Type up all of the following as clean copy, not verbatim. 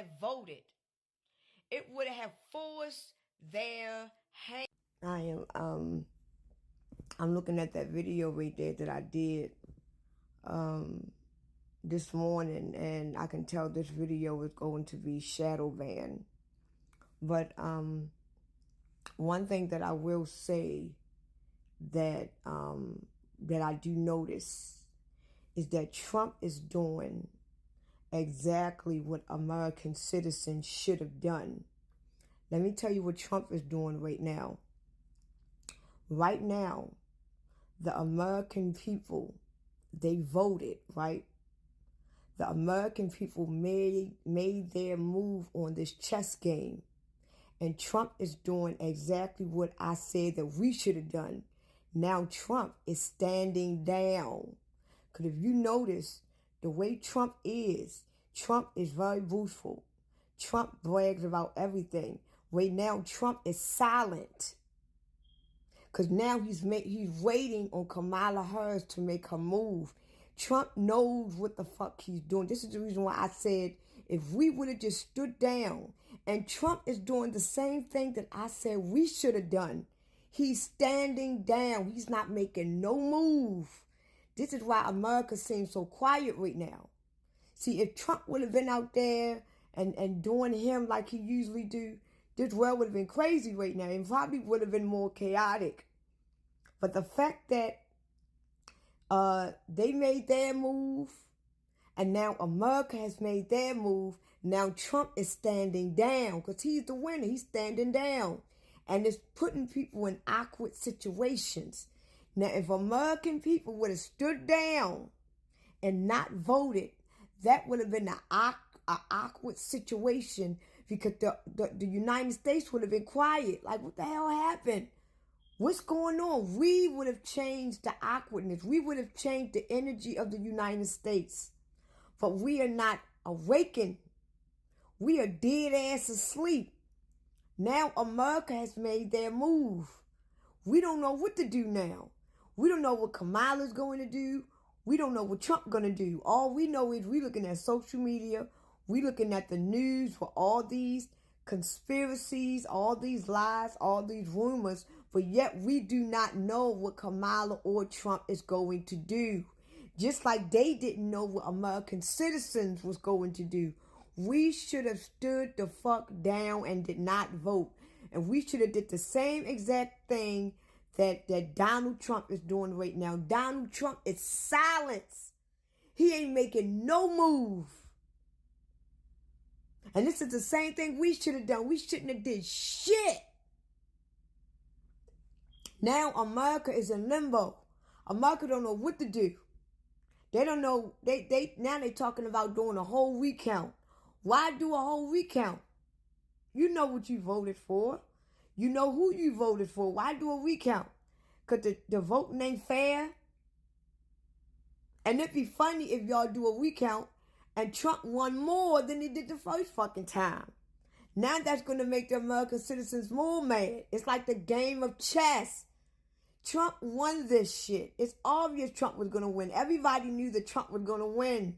have voted, it would have forced their hand. I'm looking at that video right there that I did this morning, and I can tell this video is going to be shadow banned. But one thing that I will say that that I do notice is that Trump is doing exactly what American citizens should have done. Let me tell you what Trump is doing right now. Right now, the American people, they voted, right? The American people made their move on this chess game. And Trump is doing exactly what I said that we should have done. Now Trump is standing down. Because if you notice, the way Trump is very boastful. Trump brags about everything. Right now, Trump is silent. Because now he's waiting on Kamala Harris to make her move. Trump knows what the fuck he's doing. This is the reason why I said if we would have just stood down. And Trump is doing the same thing that I said we should have done. He's standing down. He's not making no move. This is why America seems so quiet right now. See, if Trump would have been out there and doing him like he usually do, this world would have been crazy right now and probably would have been more chaotic. But the fact that they made their move and now America has made their move, now Trump is standing down because he's the winner. He's standing down. And it's putting people in awkward situations. Now, if American people would have stood down and not voted, that would have been an awkward situation because the United States would have been quiet. Like, what the hell happened? What's going on? We would have changed the awkwardness. We would have changed the energy of the United States. But we are not awakened. We are dead ass asleep. Now America has made their move. We don't know what to do now. We don't know what Kamala's going to do. We don't know what Trump's going to do. All we know is we looking at social media. We looking at the news for all these conspiracies, all these lies, all these rumors. But yet we do not know what Kamala or Trump is going to do. Just like they didn't know what American citizens was going to do. We should have stood the fuck down and did not vote. And we should have did the same exact thing that Donald Trump is doing right now. Donald Trump is silence. He ain't making no move. And this is the same thing we should have done. We shouldn't have did shit. Now America is in limbo. America don't know what to do. They don't know. Now they talking about doing a whole recount. Why do a whole recount? You know what you voted for. You know who you voted for. Why do a recount? Because the voting ain't fair. And it'd be funny if y'all do a recount and Trump won more than he did the first fucking time. Now that's going to make the American citizens more mad. It's like the game of chess. Trump won this shit. It's obvious Trump was going to win. Everybody knew that Trump was going to win.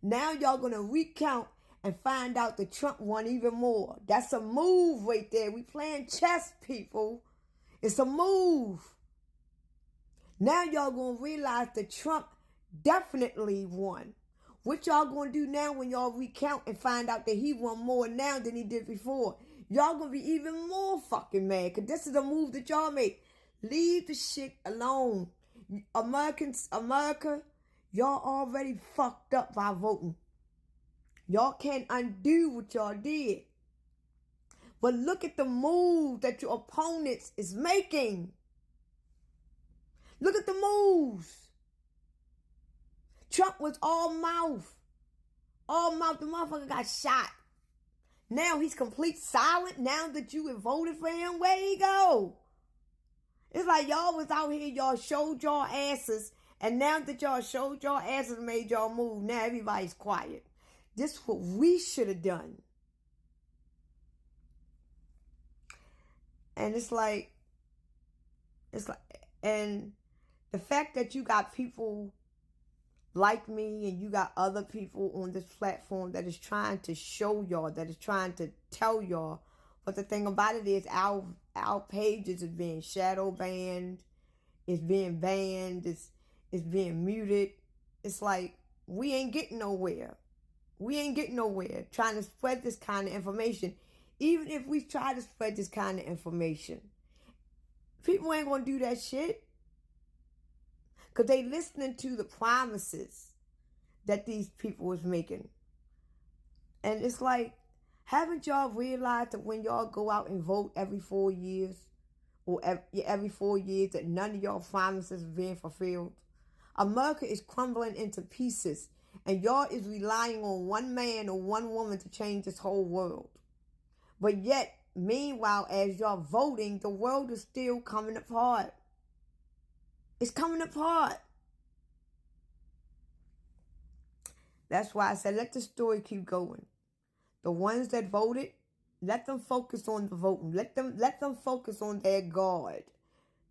Now y'all going to recount and find out that Trump won even more. That's a move right there. We playing chess, people. It's a move. Now y'all going to realize that Trump definitely won. What y'all going to do now when y'all recount and find out that he won more now than he did before? Y'all going to be even more fucking mad because this is a move that y'all make. Leave the shit alone. America, y'all already fucked up by voting. Y'all can't undo what y'all did. But look at the move that your opponents is making. Look at the moves. Trump was all mouth. All mouth. The motherfucker got shot. Now he's complete silent. Now that you have voted for him, where he go? It's like y'all was out here, y'all showed y'all asses. And now that y'all showed y'all asses and made y'all move, now everybody's quiet. This is what we should have done. And and the fact that you got people like me, and you got other people on this platform that is trying to show y'all, that is trying to tell y'all. But the thing about it is our pages is being shadow banned, it's being banned, it's being muted. It's like we ain't getting nowhere. We ain't getting nowhere trying to spread this kind of information. Even if we try to spread this kind of information, people ain't gonna do that shit. Because they listening to the promises that these people was making. And it's like, haven't y'all realized that when y'all go out and vote every 4 years, or every 4 years, that none of y'all promises are being fulfilled? America is crumbling into pieces, and y'all is relying on one man or one woman to change this whole world. But yet, meanwhile, as y'all voting, the world is still coming apart. It's coming apart. That's why I said, let the story keep going. The ones that voted, let them focus on the voting. Let them focus on their God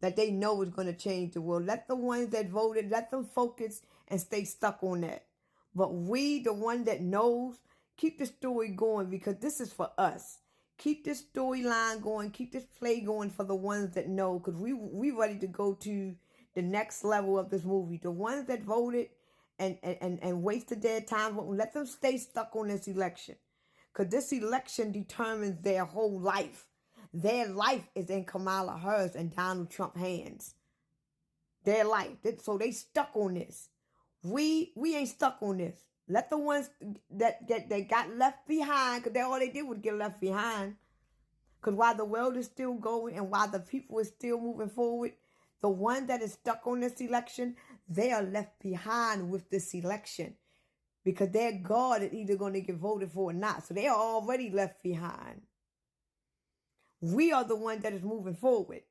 that they know is going to change the world. Let the ones that voted, let them focus and stay stuck on that. But we, the one that knows, keep the story going, because this is for us. Keep this storyline going. Keep this play going for the ones that know, because we ready to go to the next level of this movie. The ones that voted and wasted their time, let them stay stuck on this election. Because this election determines their whole life. Their life is in Kamala Harris and Donald Trump hands. Their life. So they stuck on this. We ain't stuck on this. Let the ones that they got left behind, because all they did was get left behind. Because while the world is still going and while the people is still moving forward, the one that is stuck on this election, they are left behind with this election. Because their God is either going to get voted for or not. So they are already left behind. We are the one that is moving forward.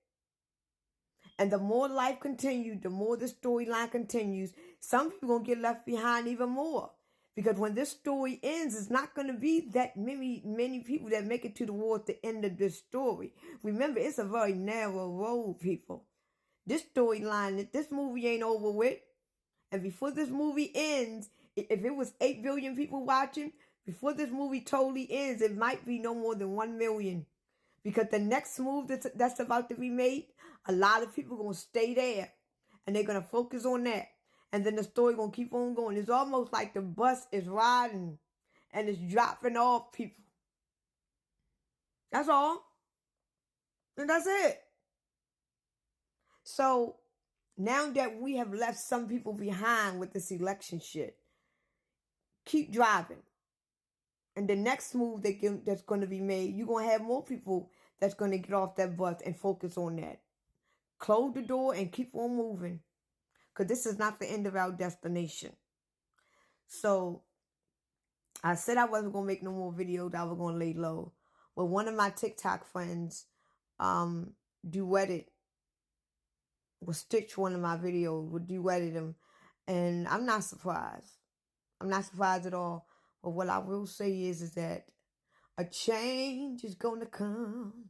And the more life continues, the more the storyline continues, some people are going to get left behind even more. Because when this story ends, it's not going to be that many people that make it towards the end of this story. Remember, it's a very narrow road, people. This storyline, this movie ain't over with. And before this movie ends, if it was 8 billion people watching, before this movie totally ends, it might be no more than 1 million. Because the next move that's about to be made, a lot of people are going to stay there. And they're going to focus on that. And then the story going to keep on going. It's almost like the bus is riding and it's dropping off people. That's all. And that's it. So, now that we have left some people behind with this election shit, keep driving. And the next move that's going to be made, you're going to have more people that's going to get off that bus and focus on that. Close the door and keep on moving. Because this is not the end of our destination. So, I said I wasn't going to make no more videos. I was going to lay low. But one of my TikTok friends duetted, will stitch one of my videos, would duetted him. And I'm not surprised. I'm not surprised at all. But what I will say is that a change is going to come.